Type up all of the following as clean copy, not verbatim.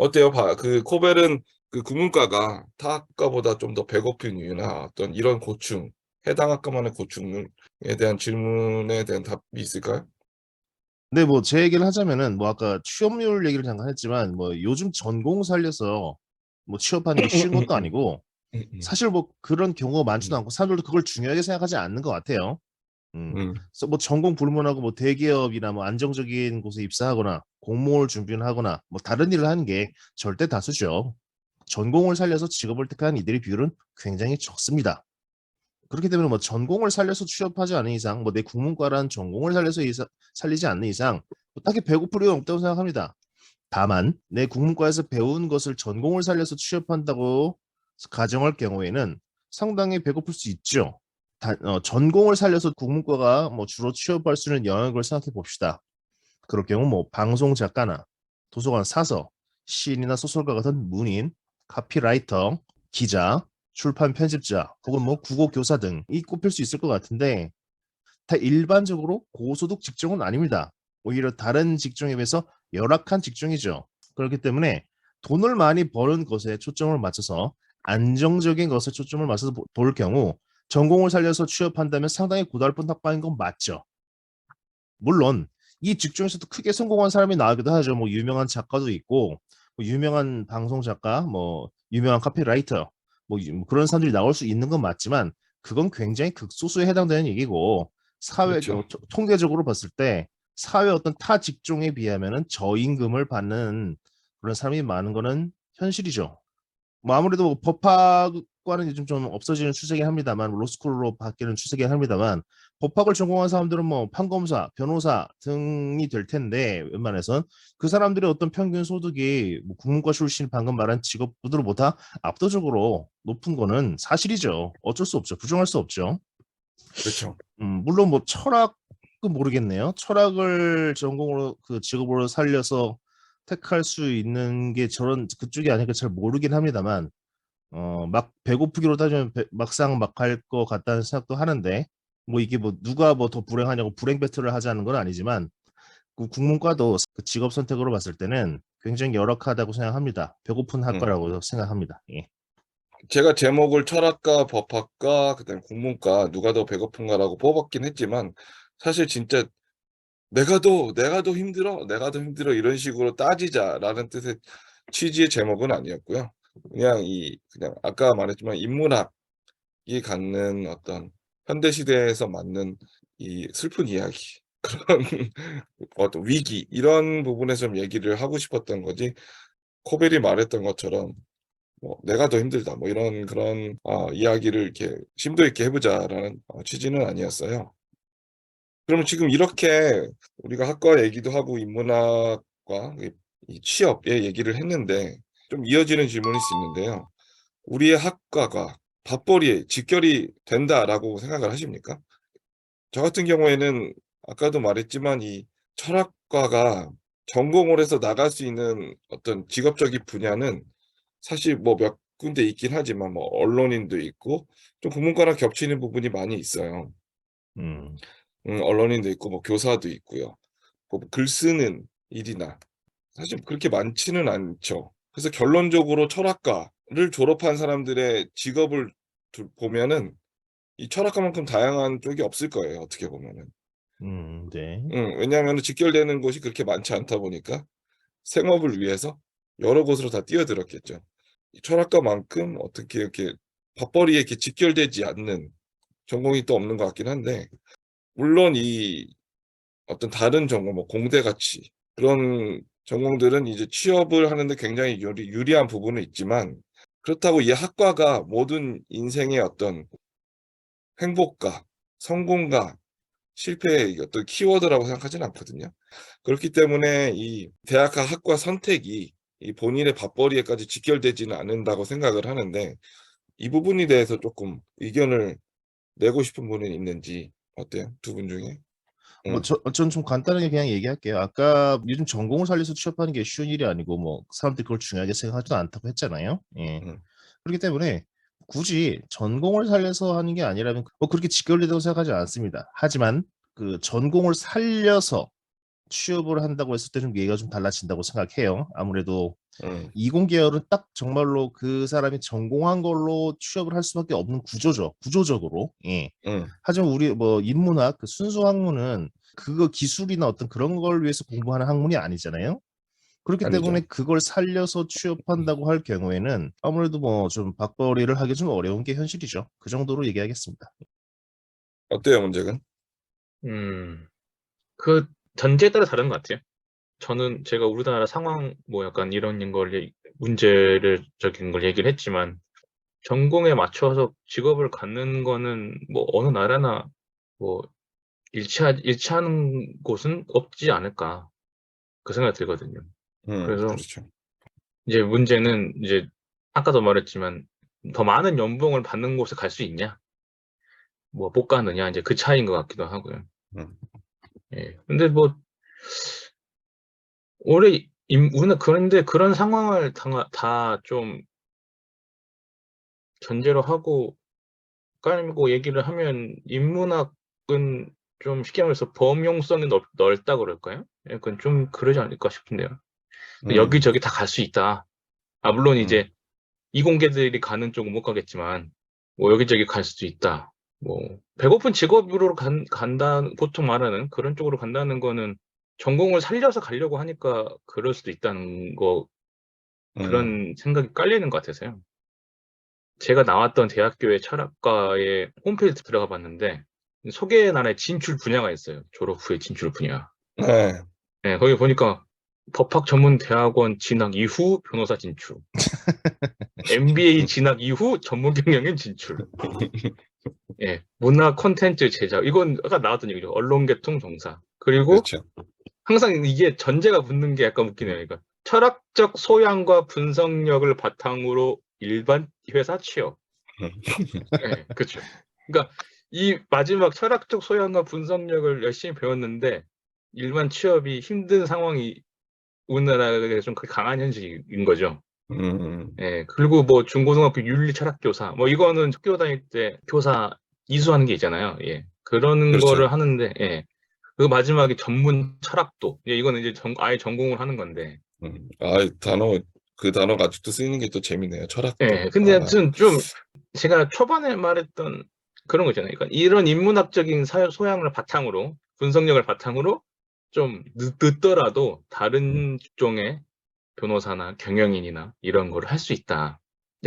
어때요? 그 코벨은 그 국문과가 타 학과보다 좀 더 배고픈 이유나 어떤 이런 고충, 해당 학과만의 고충에 대한 질문에 대한 답이 있을까요? 근데 뭐 제 얘기를 하자면은 뭐 아까 취업률 얘기를 잠깐 했지만 뭐 요즘 전공 살려서 뭐 취업하는 게 쉬운 것도 아니고 음, 음, 사실 뭐 그런 경우가 많지도 음, 않고 사람들도 그걸 중요하게 생각하지 않는 것 같아요. 음, 그래서 뭐 전공 불문하고 뭐 대기업이나 뭐 안정적인 곳에 입사하거나 공모를 준비를 하거나 뭐 다른 일을 하는 게 절대 다수죠. 전공을 살려서 직업을 택한 이들의 비율은 굉장히 적습니다. 그렇기 때문에 뭐 전공을 살려서 취업하지 않은 이상, 뭐 내 국문과란 전공을 살려서 살리지 않는 이상, 뭐 딱히 배고플 이유는 없다고 생각합니다. 다만 내 국문과에서 배운 것을 전공을 살려서 취업한다고 가정할 경우에는 상당히 배고플 수 있죠. 전공을 살려서 국문과가 뭐 주로 취업할 수 있는 영역을 생각해 봅시다. 그럴 경우 뭐 방송 작가나 도서관 사서, 시인이나 소설가 같은 문인, 카피라이터, 기자, 출판 편집자, 혹은 뭐 국어 교사 등이 꼽힐 수 있을 것 같은데 다 일반적으로 고소득 직종은 아닙니다. 오히려 다른 직종에 비해서 열악한 직종이죠. 그렇기 때문에 돈을 많이 버는 것에 초점을 맞춰서 안정적인 것에 초점을 맞춰서 볼 경우 전공을 살려서 취업한다면 상당히 고달픈 학과인 건 맞죠. 물론 이 직종에서도 크게 성공한 사람이 나오기도 하죠. 뭐 유명한 작가도 있고, 뭐 유명한 방송 작가, 뭐 유명한 카피라이터, 뭐 그런 사람들이 나올 수 있는 건 맞지만 그건 굉장히 극소수에 해당되는 얘기고 사회 그렇죠. 통계적으로 봤을 때 사회 어떤 타 직종에 비하면은 저임금을 받는 그런 사람이 많은 거는 현실이죠. 뭐 아무래도 뭐 법학과는 요즘 좀 없어지는 추세긴 합니다만 로스쿨로 바뀌는 추세긴 합니다만 법학을 전공한 사람들은 뭐 판검사, 변호사 등이 될 텐데 웬만해선 그 사람들의 어떤 평균 소득이 뭐 국문과 출신 방금 말한 직업들보다 압도적으로 높은 거는 사실이죠. 어쩔 수 없죠. 부정할 수 없죠. 그렇죠. 물론 뭐 철학은 모르겠네요. 철학을 전공으로 그 직업으로 살려서 택할 수 있는 게 저런 그쪽이 아니니까 잘 모르긴 합니다만 막 배고프기로 따지면 막상 막 할 것 같다는 생각도 하는데 뭐 이게 뭐 누가 뭐 더 불행하냐고 불행 배틀을 하자는 건 아니지만 그 국문과도 그 직업 선택으로 봤을 때는 굉장히 열악하다고 생각합니다. 배고픈 음. 학과라고 생각합니다. 예. 제가 제목을 철학과, 법학과, 그다음에 국문과 누가 더 배고픈가라고 뽑았긴 했지만 사실 진짜 내가 더 힘들어, 내가 더 힘들어 이런 식으로 따지자라는 뜻의 취지의 제목은 아니었고요. 그냥 아까 말했지만 인문학이 갖는 어떤 현대 시대에서 맞는 이 슬픈 이야기 그런 어떤 위기 이런 부분에서 좀 얘기를 하고 싶었던 거지 코벨이 말했던 것처럼 뭐 "내가 더 힘들다." 뭐 이런 그런 이야기를 이렇게 심도 있게 해 보자라는 취지는 아니었어요. 그러면 지금 이렇게 우리가 학과 얘기도 하고 인문학과 이 취업의 얘기를 했는데 좀 이어지는 질문일 수 있는데요. 우리의 학과가 밥벌이에 직결이 된다라고 생각을 하십니까? 저 같은 경우에는 아까도 말했지만 이 철학과가 전공을 해서 나갈 수 있는 어떤 직업적인 분야는 사실 뭐 몇 군데 있긴 하지만 뭐 언론인도 있고 좀 국문과랑 겹치는 부분이 많이 있어요. 음, 언론인도 있고 뭐 교사도 있고요. 뭐 글 쓰는 일이나 사실 그렇게 많지는 않죠. 그래서 결론적으로 철학과를 졸업한 사람들의 직업을 보면은 이 철학과만큼 다양한 쪽이 없을 거예요, 어떻게 보면은. 네. 왜냐하면은 직결되는 곳이 그렇게 많지 않다 보니까 생업을 위해서 여러 곳으로 다 뛰어들었겠죠. 이 철학과만큼 어떻게 이렇게 밥벌이에 이렇게 직결되지 않는 전공이 또 없는 것 같긴 한데 물론 이 어떤 다른 전공 뭐 공대같이 그런 전공들은 이제 취업을 하는데 굉장히 유리한 부분은 있지만 그렇다고 이 학과가 모든 인생의 어떤 행복과 성공과 실패의 어떤 키워드라고 생각하지는 않거든요. 그렇기 때문에 이 대학과 학과 선택이 이 본인의 밥벌이에까지 직결되지는 않는다고 생각을 하는데 이 부분에 대해서 쪼끔 의견을 내고 싶은 분은 있는지 어때요? 두 분 중에? 뭐 음. 전 좀 간단하게 그냥 얘기할게요. 아까 요즘 전공을 살려서 취업하는 게 쉬운 일이 아니고 뭐 사람들이 그걸 중요하게 생각하지도 않다고 했잖아요. 예. 음. 그렇기 때문에 굳이 전공을 살려서 하는 게 아니라면 뭐 그렇게 직결되다고 생각하지 않습니다. 하지만 그 전공을 살려서 취업을 한다고 했을 때 좀 얘기가 좀 달라진다고 생각해요. 아무래도 음, 이공계열은 딱 정말로 그 사람이 전공한 걸로 취업을 할 수밖에 없는 구조죠. 구조적으로. 예. 음, 하지만 우리 뭐 인문학 그 순수 학문은 그거 기술이나 어떤 그런 걸 위해서 공부하는 학문이 아니잖아요. 그렇기 때문에 아니죠. 그걸 살려서 취업한다고 할 경우에는 아무래도 뭐 좀 밥벌이를 하기 좀 어려운 게 현실이죠. 그 정도로 얘기하겠습니다. 어때요, 문제는? 음, 그 전제에 따라 다른 것 같아요. 저는 제가 우리나라 상황 뭐 약간 이런 걸 문제를 적인 걸 얘기를 했지만 전공에 맞춰서 직업을 갖는 거는 뭐 어느 나라나 뭐 일치하는 곳은 없지 않을까 그 생각이 들거든요. 그래서 그렇죠. 이제 문제는 이제 아까도 말했지만 더 많은 연봉을 받는 곳에 갈 수 있냐, 뭐 못 가느냐 이제 그 차이인 것 같기도 하고요. 음, 예. 근데 뭐 올해 우리는 그런데 그런 상황을 다 좀 전제로 하고 깔고 얘기를 하면 인문학은 좀 쉽게 말해서 범용성이 넓다 그럴까요? 약간 좀 그러지 않을까 싶은데요. 음, 여기저기 다 갈 수 있다. 아, 물론 음, 이제 이공계들이 가는 쪽은 못 가겠지만, 뭐 여기저기 갈 수도 있다. 뭐, 배고픈 직업으로 간다, 보통 말하는 그런 쪽으로 간다는 거는 전공을 살려서 가려고 하니까 그럴 수도 있다는 거, 음, 그런 생각이 깔리는 것 같아서요. 제가 나왔던 대학교의 철학과의 홈페이지 들어가 봤는데, 소개 나라의 진출 분야가 있어요. 졸업 후에 진출 분야. 네. 네, 거기 보니까 법학 전문 대학원 진학 이후 변호사 진출, MBA 진학 이후 전문 경영인 진출, 예, 문화 콘텐츠 제작. 이건 아까 나왔던 얘기죠. 언론계통 종사. 그리고 그렇죠. 항상 이게 전제가 붙는 게 약간 웃기네요. 그러니까 철학적 소양과 분석력을 바탕으로 일반 회사 취업. 음, 예, 그렇죠. 그러니까 이 마지막 철학적 소양과 분석력을 열심히 배웠는데 일반 취업이 힘든 상황이 우리나라에 좀 강한 현실인 거죠. 음, 예, 그리고 뭐 중고등학교 윤리 철학 교사, 뭐 이거는 학교 다닐 때 교사 이수하는 게 있잖아요. 예, 그런 그렇죠. 거를 하는데, 예, 그 마지막에 전문 철학도, 예, 이거는 이제 아예 전공을 하는 건데, 그 단어가 아직도 쓰이는 게 또 재밌네요. 철학도. 예, 근데 아무튼 좀 제가 초반에 말했던 그런 거 있잖아요. 그러니까 이런 인문학적인 소양을 바탕으로, 분석력을 바탕으로 좀 늦더라도 음, 다른 직종의 변호사나 경영인이나 이런 거를 할 수 있다.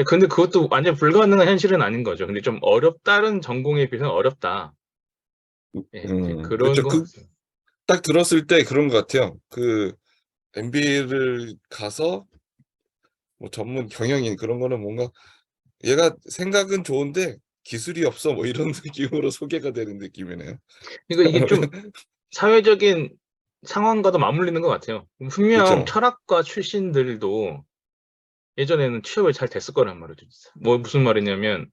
근데 그것도 완전 불가능한 현실은 아닌 거죠. 근데 좀 다른 전공에 비해서는 어렵다. 예, 이제 그런 그렇죠. 것 같아요. 딱 들었을 때 그런 것 같아요. 그 MBA를 가서 뭐 전문 경영인 그런 거는 뭔가 얘가 생각은 좋은데 기술이 없어 뭐 이런 느낌으로 소개가 되는 느낌이네요. 그러니까 이게 좀 사회적인 상황과도 맞물리는 것 같아요. 분명 그렇죠. 철학과 출신들도 예전에는 취업을 잘 됐을 거란 말이죠. 뭐 무슨 말이냐면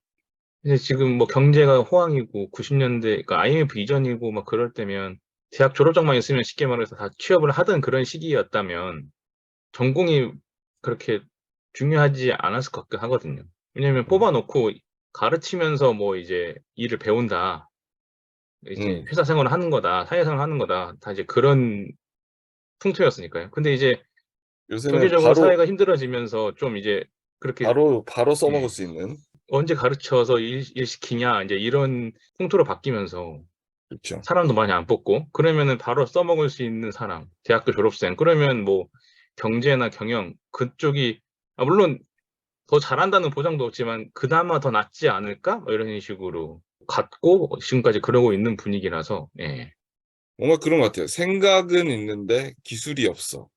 이제 지금 뭐 경제가 호황이고 90년대 그러니까 IMF 이전이고 막 그럴 때면 대학 졸업장만 있으면 쉽게 말해서 다 취업을 하던 그런 시기였다면 전공이 그렇게 중요하지 않았을 것 같긴 하거든요. 왜냐면 음, 뽑아놓고 가르치면서 뭐 이제 일을 배운다. 이제 음. 회사 생활을 하는 거다. 사회생활을 하는 거다. 다 이제 그런 풍토였으니까요. 근데 이제 요새는 경제적으로 사회가 힘들어지면서 좀 이제 그렇게 바로 써먹을 예, 수 있는. 언제 가르쳐서 일 시키냐 이제 이런 풍토로 바뀌면서 그렇죠. 사람도 많이 안 뽑고 그러면은 바로 써먹을 수 있는 사람, 대학교 졸업생 그러면 뭐 경제나 경영 그쪽이 물론 더 잘한다는 보장도 없지만 그나마 더 낫지 않을까? 뭐 이런 식으로 갖고 지금까지 그러고 있는 분위기라서 예. 뭔가 그런 것 같아요. 생각은 있는데 기술이 없어.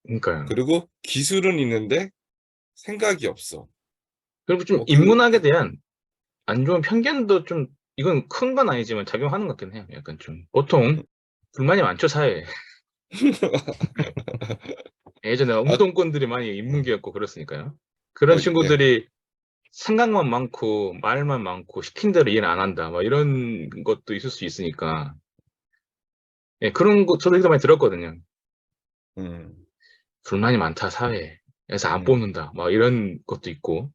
그러니까요. 그리고 기술은 있는데 생각이 없어. 그리고 좀 뭐 인문학에 대한 안 좋은 편견도 좀 이건 큰 건 아니지만 작용하는 것 같긴 해요. 약간 좀 보통 불만이 많죠 사회에. 예전에 아, 운동권들이 많이 음. 인문계였고 그랬으니까요. 그런 예. 친구들이 생각만 많고 말만 많고 시킨 대로 일 안 한다. 막 이런 것도 있을 수 있으니까. 예, 그런 거 저도 되게 많이 들었거든요. 음, 불만이 많다 사회에. 그래서 안 음, 뽑는다. 막 이런 것도 있고.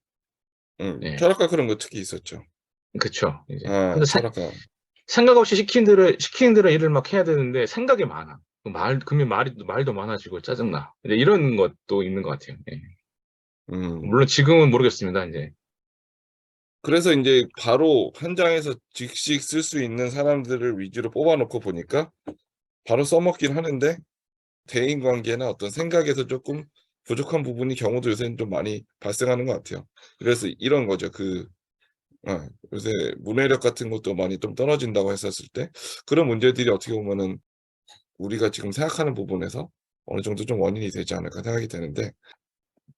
예. 철학과 그런 거 특히 있었죠. 그쵸. 이제. 아, 근데 철학과. 생각 없이 시키는 대로 일을 막 해야 되는데 생각이 많아. 그러면 말도 많아지고 짜증나. 이제 이런 것도 있는 것 같아요. 예. 음. 물론 지금은 모르겠습니다. 이제 그래서 인제 바로 현장에서 즉시 쓸 수 있는 사람들을 위주로 뽑아 놓고 보니까 바로 써먹긴 하는데 대인 관계나 어떤 생각에서 쪼끔 부족한 부분이 경우도 요새는 좀 많이 발생하는 것 같아요. 그래서 이런 거죠. 요새 문해력 같은 것도 많이 좀 떨어진다고 했었을 때 그런 문제들이 어떻게 보면은 우리가 지금 생각하는 부분에서 어느 정도 좀 원인이 되지 않을까 생각이 되는데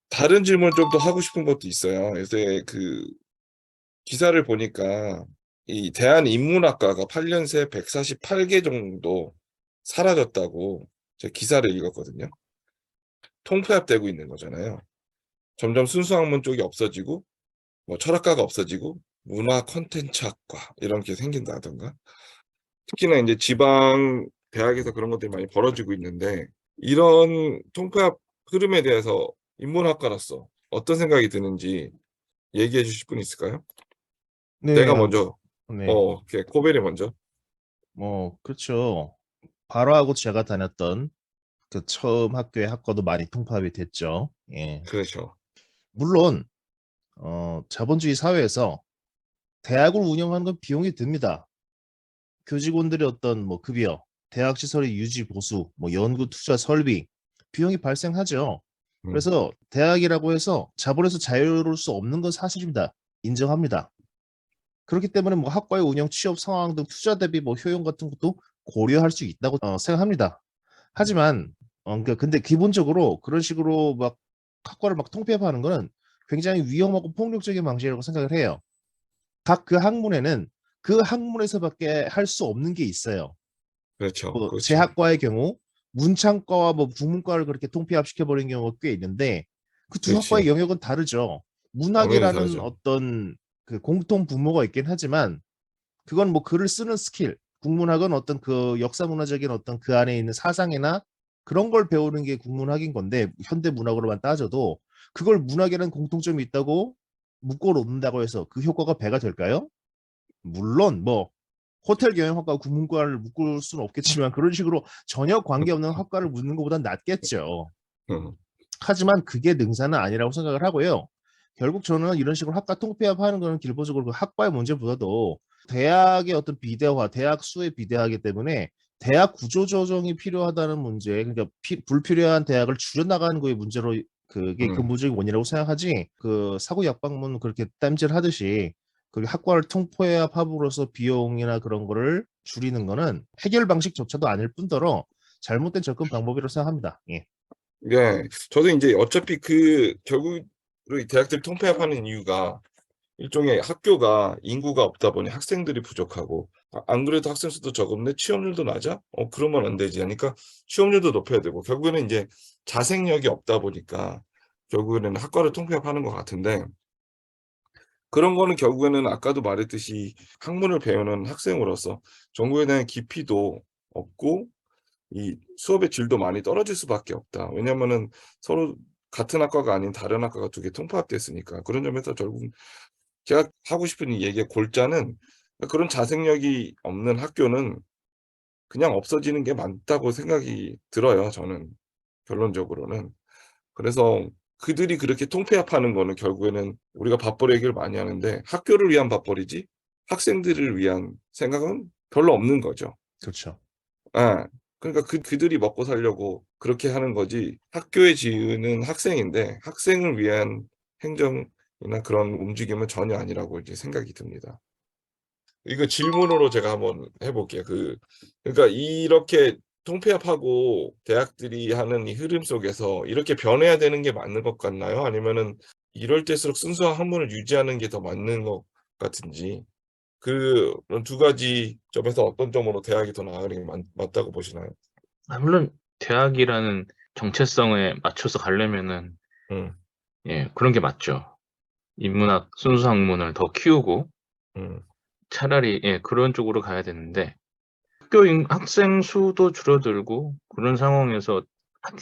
다른 질문을 좀 더 하고 싶은 것도 있어요. 요새 기사를 보니까 이 대한인문학과가 8년 새 148개 정도 사라졌다고 제가 기사를 읽었거든요. 통폐합되고 있는 거잖아요. 점점 순수학문 쪽이 없어지고 뭐 철학과가 없어지고 문화 콘텐츠학과 이런 게 생긴다든가 특히나 인제 지방 대학에서 그런 것들이 많이 벌어지고 있는데 이런 통폐합 흐름에 대해서 인문학과로서 어떤 생각이 드는지 얘기해 주실 분 있을까요? 네. 내가 먼저 네. 오케이. 코벨이 먼저. 그렇죠. 바로하고 제가 다녔던 그 처음 학교의 학과도 많이 통합이 됐죠. 예. 그렇죠. 물론 자본주의 사회에서 대학을 운영하는 건 비용이 듭니다. 교직원들의 어떤 뭐 급여, 대학 시설의 유지 보수, 뭐 연구 투자 설비 비용이 발생하죠. 음. 그래서 대학이라고 해서 자본에서 자유로울 수 없는 건 사실입니다. 인정합니다. 그렇기 때문에 뭐 학과의 운영, 취업 상황 등 투자 대비 뭐 효용 같은 것도 고려할 수 있다고 생각합니다. 하지만 근데 기본적으로 그런 식으로 막 학과를 막 통폐합하는 거는 굉장히 위험하고 폭력적인 방식이라고 생각을 해요. 각 그 학문에는 그 학문에서밖에 할 수 없는 게 있어요. 그렇죠. 뭐 제 그렇죠. 학과의 경우 문창과와 뭐 국문과를 그렇게 통폐합시켜 버린 경우가 꽤 있는데 그 두 학과의 그렇지. 영역은 다르죠. 당연히 문학이라는 다르죠. 어떤 그 공통 분모가 있긴 하지만 그건 뭐 글을 쓰는 스킬, 국문학은 어떤 그 역사 문화적인 어떤 그 안에 있는 사상이나 그런 걸 배우는 게 국문학인 건데 현대 문학으로만 따져도 그걸 문학이라는 공통점이 있다고 묶어 놓는다고 해서 그 효과가 배가 될까요? 물론 뭐 호텔 경영학과 국문과를 묶을 수는 없겠지만 그런 식으로 전혀 관계없는 학과를 묻는 것보단 낫겠죠. 음. 하지만 그게 능사는 아니라고 생각을 하고요. 결국 저는 이런 식으로 학과 통폐합하는 거는 기본적으로 그 학과의 문제보다도 대학의 어떤 비대화, 대학 수에 비대하기 때문에 대학 구조 조정이 필요하다는 문제, 그러니까 불필요한 대학을 줄여나가는 거의 문제로 그게 음. 근본적인 원인이라고 생각하지. 그 사고 약방문 그렇게 땜질하듯이 그 학과를 통폐합함으로써 비용이나 그런 거를 줄이는 거는 해결 방식조차도 아닐 뿐더러 잘못된 접근 방법이라고 생각합니다. 예. 예. 저도 인제 어차피 결국 이 대학들 통폐합하는 이유가 일종의 학교가 인구가 없다 보니 학생들이 부족하고 안 그래도 학생 수도 적은데 취업률도 낮아? 그러면 안 되지 하니까 취업률도 높여야 되고 결국에는 인제 자생력이 없다 보니까 결국에는 학과를 통폐합하는 것 같은데 그런 거는 결국에는 아까도 말했듯이 학문을 배우는 학생으로서 정보에 대한 깊이도 없고 이 수업의 질도 많이 떨어질 수밖에 없다. 왜냐면은 서로 같은 학과가 아닌 다른 학과가 두 개 통합됐으니까. 그런 점에서 결국 제가 하고 싶은 이 얘기의 골자는 그런 자생력이 없는 학교는 그냥 없어지는 게 맞다고 생각이 들어요, 저는 결론적으로는. 그래서 그들이 그렇게 통폐합하는 거는 결국에는 우리가 밥벌이 얘기를 많이 하는데 학교를 위한 밥벌이지 학생들을 위한 생각은 별로 없는 거죠. 그렇죠. 예. 그러니까 그들이 먹고 살려고 그렇게 하는 거지 학교에 지으는 학생인데 학생을 위한 행정이나 그런 움직임은 전혀 아니라고 이제 생각이 듭니다. 이거 질문으로 제가 한번 해 볼게요. 그러니까 이렇게 통폐합하고 대학들이 하는 이 흐름 속에서 이렇게 변해야 되는 게 맞는 것 같나요? 아니면은 이럴 때일수록 순수한 학문을 유지하는 게 더 맞는 것 같은지 그런 두 가지 점에서 어떤 점으로 대학이 더 나아가는 게 맞다고 보시나요? 물론 대학이라는 정체성에 맞춰서 가려면은 음. 그런 게 맞죠. 인문학 순수 학문을 더 키우고 음. 차라리 그런 쪽으로 가야 되는데 학생 수도 줄어들고 그런 상황에서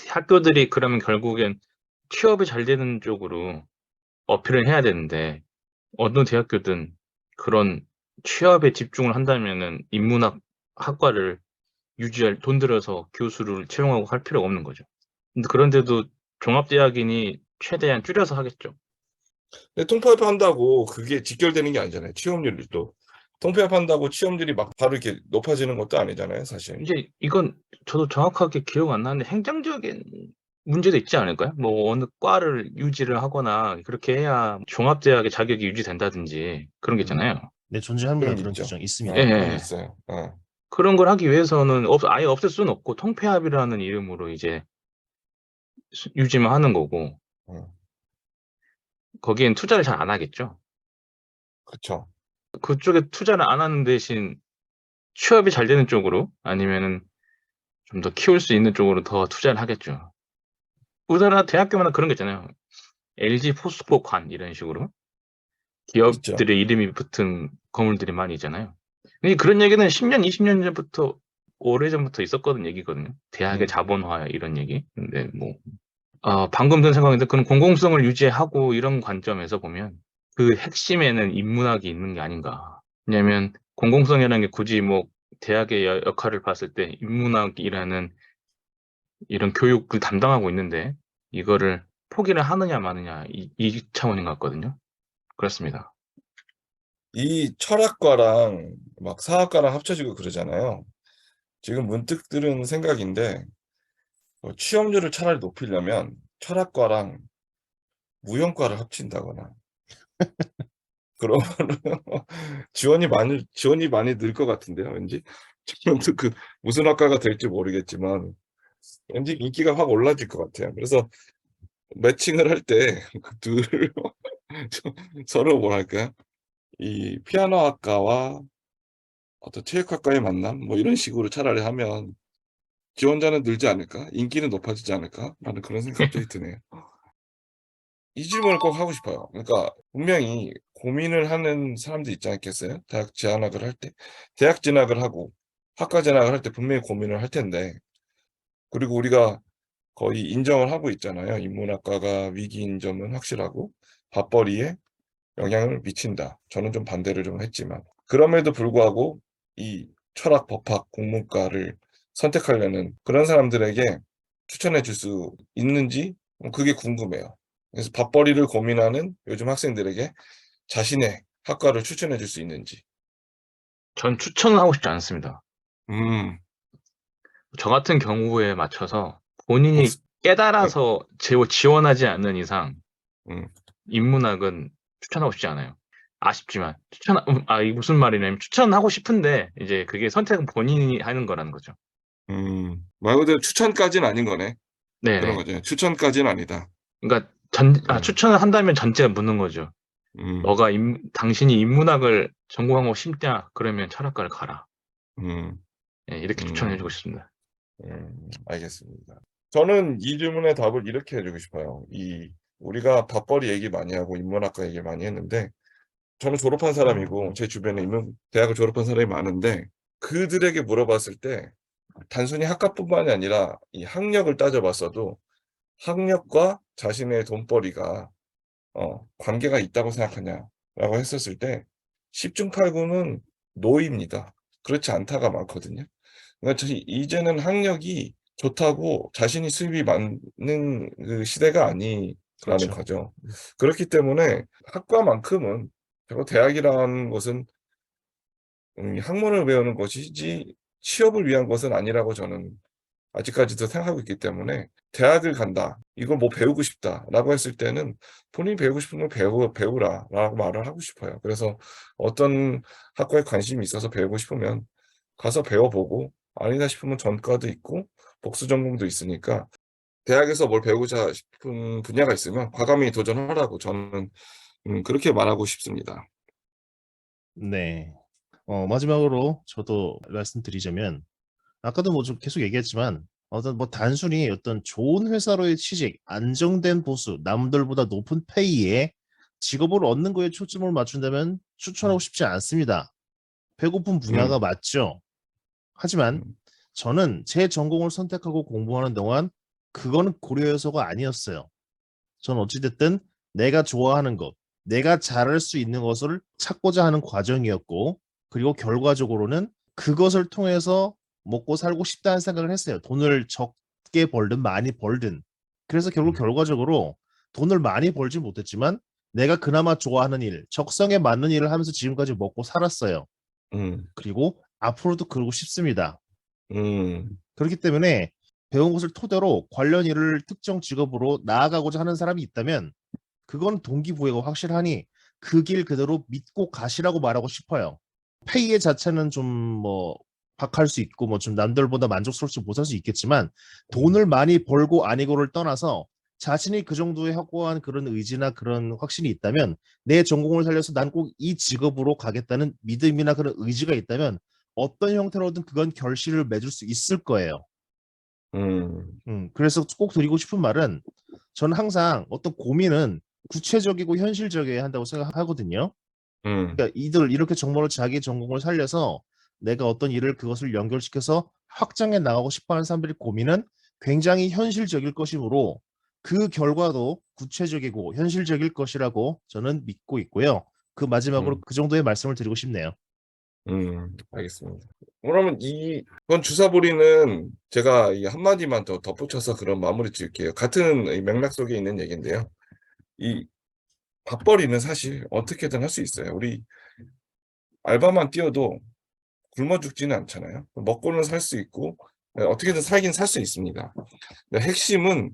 학교들이 그러면 결국엔 취업이 잘 되는 쪽으로 어필을 해야 되는데 어느 대학교든 그런 취업에 집중을 한다면은 인문학 학과를 유지할 돈 들여서 교수를 채용하고 할 필요가 없는 거죠. 근데 그런데도 종합대학이니 최대한 줄여서 하겠죠. 근데 통폐합한다고 그게 직결되는 게 아니잖아요. 취업률도. 통폐합한다고 취업률이 막 바로 이렇게 높아지는 것도 아니잖아요, 사실. 이제 이건 저도 정확하게 기억 안 나는데 행정적인 문제도 있지 않을까요? 뭐 어느 과를 유지를 하거나 그렇게 해야 종합대학의 자격이 유지된다든지 그런 게 있잖아요. 네, 존재합니다. 그런 게 그런 있죠. 규정 있습니다. 예, 그런 게 예. 있어요. 그런 걸 하기 위해서는 아예 없앨 수는 없고 통폐합이라는 이름으로 이제 유지만 하는 거고 어, 거기엔 투자를 잘 안 하겠죠. 그쵸. 그쪽에 투자를 안 하는 대신 취업이 잘 되는 쪽으로 아니면은 좀 더 키울 수 있는 쪽으로 더 투자를 하겠죠. 우리나라 대학교마다 그런 게 있잖아요. LG 포스코 관 이런 식으로 있죠. 기업들의 이름이 붙은 건물들이 많이 있잖아요. 근데 그런 얘기는 10년, 20년 전부터 오래전부터 있었거든 얘기거든요. 대학의 음, 자본화 이런 얘기. 근데 뭐 방금 든 생각인데 그런 공공성을 유지하고 이런 관점에서 보면 그 핵심에는 인문학이 있는 게 아닌가. 왜냐면 공공성이라는 게 굳이 뭐 대학의 역할을 봤을 때 인문학이라는 이런 교육을 담당하고 있는데 이거를 포기를 하느냐 마느냐 이 차원인 것 같거든요. 그렇습니다. 이 철학과랑 막 사학과랑 합쳐지고 그러잖아요. 지금 문득 들은 생각인데 취업률을 차라리 높이려면 철학과랑 무용과를 합친다거나 그러면은 지원이 많이 늘 것 같은데요, 왠지. 저는 그 무슨 학과가 될지 모르겠지만 왠지 인기가 확 올라질 것 같아요. 그래서 매칭을 할 때 그 둘 서로 뭐랄까요? 이 피아노 학과와 어떤 체육학과의 만남 뭐 이런 식으로 차라리 하면 '지원자는 늘지 않을까? 인기는 높아지지 않을까?'라는 그런 생각도 드네요. 이 질문을 꼭 하고 싶어요. 그러니까 분명히 고민을 하는 사람도 있지 않겠어요? 대학 진학을 할 때. 대학 진학을 하고 학과 진학을 할 때 분명히 고민을 할 텐데 그리고 우리가 거의 인정을 하고 있잖아요. 인문학과가 위기인 점은 확실하고 밥벌이에 영향을 미친다. 저는 좀 반대를 좀 했지만 그럼에도 불구하고 이 철학, 법학, 국문과를 선택하려는 그런 사람들에게 추천해 줄 수 있는지 그게 궁금해요. 그래서 밥벌이를 고민하는 요즘 학생들에게 자신의 학과를 추천해 줄 수 있는지. 전 추천은 하고 싶지 않습니다. 음. 저 같은 경우에 맞춰서 본인이 복수 네. 깨달아서 지원하지 않는 이상 음. 인문학은 추천하고 싶지 않아요. 아쉽지만 이게 무슨 말이냐면 추천하고 싶은데 이제 그게 선택은 본인이 하는 거라는 거죠. 말 그대로 추천까지는 아닌 거네. 그런 네네. 거죠. 추천까지는 아니다. 그러니까 음. 추천을 한다면 전제가 묻는 거죠. 음. 당신이 인문학을 전공하고 싶냐? 그러면 철학과를 가라. 음. 예, 이렇게 추천해 주고 음. 싶습니다. 알겠습니다. 저는 이 질문의 답을 이렇게 해 주고 싶어요. 우리가 밥벌이 얘기 많이 하고 인문학과 얘기 많이 했는데 저는 졸업한 사람이고 제 주변에 대학을 졸업한 사람이 많은데 그들에게 물어봤을 때 단순히 학과뿐만이 아니라 이 학력을 따져 봤어도 학력과 자신의 돈벌이가 관계가 있다고 생각하냐라고 했었을 때 10중 8 구는 노입니다. 그렇지 않다가 많거든요. 그러니까 이제는 학력이 좋다고 자신이 수입이 많은 그 시대가 아니라는 그렇죠. 거죠. 그렇기 때문에 학과만큼은 결국 대학이라는 것은 학문을 배우는 것이지 취업을 위한 것은 아니라고 저는 아직까지도 생각하고 있기 때문에 '대학을 간다. 이걸 뭐 배우고 싶다.'라고 했을 때는 본인이 배우고 싶은 걸 배우라.'라고 말을 하고 싶어요. 그래서 어떤 학과에 관심이 있어서 배우고 싶으면 가서 배워 보고 아니다 싶으면 전과도 있고 복수 전공도 있으니까 대학에서 뭘 배우자 싶은 분야가 있으면 과감히 도전하라고 저는 그렇게 말하고 싶습니다. 네. 마지막으로 저도 말씀드리자면 아까도 뭐 좀 계속 얘기했지만 어떤 뭐 단순히 어떤 좋은 회사로의 취직, 안정된 보수, 남들보다 높은 페이에 직업을 얻는 거에 초점을 맞춘다면 추천하고 싶지 않습니다. 배고픈 분야가 음. 맞죠. 하지만 음. 저는 제 전공을 선택하고 공부하는 동안 그거는 고려 요소가 아니었어요. 저는 어찌됐든 내가 좋아하는 것, 내가 잘할 수 있는 것을 찾고자 하는 과정이었고, 그리고 결과적으로는 그것을 통해서 먹고 살고 싶다는 생각을 했어요. 돈을 적게 벌든 많이 벌든. 그래서 결국 결과적으로 돈을 많이 벌지 못했지만 내가 그나마 좋아하는 일, 적성에 맞는 일을 하면서 지금까지 먹고 살았어요. 음, 그리고 앞으로도 그러고 싶습니다. 음, 그렇기 때문에 배운 것을 토대로 관련 일을 특정 직업으로 나아가고자 하는 사람이 있다면 그건 동기부여가 확실하니 그 길 그대로 믿고 가시라고 말하고 싶어요. 페이의 자체는 좀 뭐 박할 수 있고 뭐 좀 남들보다 만족스럽지 못할 수 있겠지만 돈을 많이 벌고 아니고를 떠나서 자신이 그 정도의 확고한 그런 의지나 그런 확신이 있다면 내 전공을 살려서 난 꼭 이 직업으로 가겠다는 믿음이나 그런 의지가 있다면 어떤 형태로든 그건 결실을 맺을 수 있을 거예요. 음, 그래서 꼭 드리고 싶은 말은 저는 항상 어떤 고민은 구체적이고 현실적이어야 한다고 생각하거든요. 음, 그러니까 이들 이렇게 정말로 자기 전공을 살려서 내가 어떤 일을 그것을 연결시켜서 확장해 나가고 싶어하는 사람들의 고민은 굉장히 현실적일 것이므로 그 결과도 구체적이고 현실적일 것이라고 저는 믿고 있고요. 그 마지막으로 음, 그 정도의 말씀을 드리고 싶네요. 알겠습니다. 그러면 이번 주사부리는 제가 이 한마디만 더 덧붙여서 그런 마무리 지을게요. 같은 이 맥락 속에 있는 얘기인데요. 이 밥벌이는 사실 어떻게든 할 수 있어요. 우리 알바만 뛰어도 굶어 죽지는 않잖아요. 먹고는 살 수 있고 어떻게든 살긴 살 수 있습니다. 근데 핵심은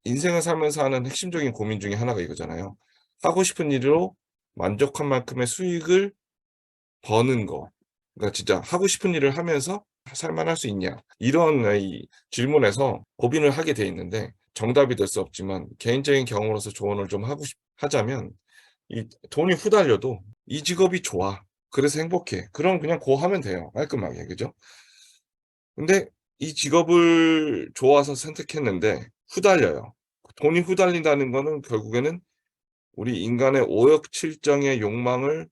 인생을 살면서 하는 핵심적인 고민 중에 하나가 이거잖아요. 하고 싶은 일로 만족한 만큼의 수익을 버는 거. 그러니까 진짜 하고 싶은 일을 하면서 살만할 수 있냐. 이런 이 질문에서 고민을 하게 돼 있는데 정답이 될 수 없지만 개인적인 경험으로서 조언을 좀 하자면 이 돈이 후달려도 이 직업이 좋아. 그래서 행복해. 그럼 그냥 고 하면 돼요. 깔끔하게. 그죠? 근데 이 직업을 좋아서 선택했는데 후달려요. 돈이 후달린다는 거는 결국에는 우리 인간의 오역칠정의 욕망을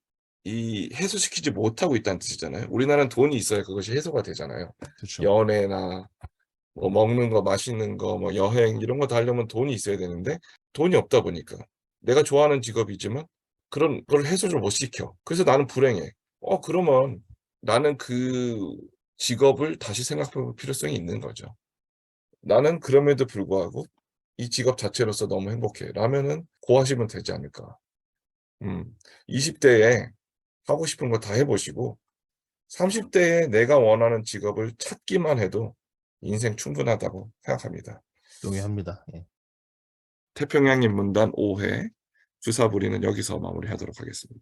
해소시키지 못하고 있다는 뜻이잖아요. 우리나라는 돈이 있어야 그것이 해소가 되잖아요. 그렇죠. 연애나 뭐 먹는 거, 마시는 거, 뭐 여행 이런 거 다 하려면 돈이 있어야 되는데 돈이 없다 보니까 내가 좋아하는 직업이지만 그런 걸 해소를 못 시켜. 그래서 나는 불행해. 그러면 나는 그 직업을 다시 생각해 볼 필요성이 있는 거죠. 나는 그럼에도 불구하고 이 직업 자체로서 너무 행복해. 라면은 고하시면 되지 않을까. 음. 20 대에 하고 싶은 거 다 해 보시고 30 대에 내가 원하는 직업을 찾기만 해도 인생 충분하다고 생각합니다. 동의합니다. 예. 태평양 인문단 5회 주사부리는 여기서 마무리하도록 하겠습니다.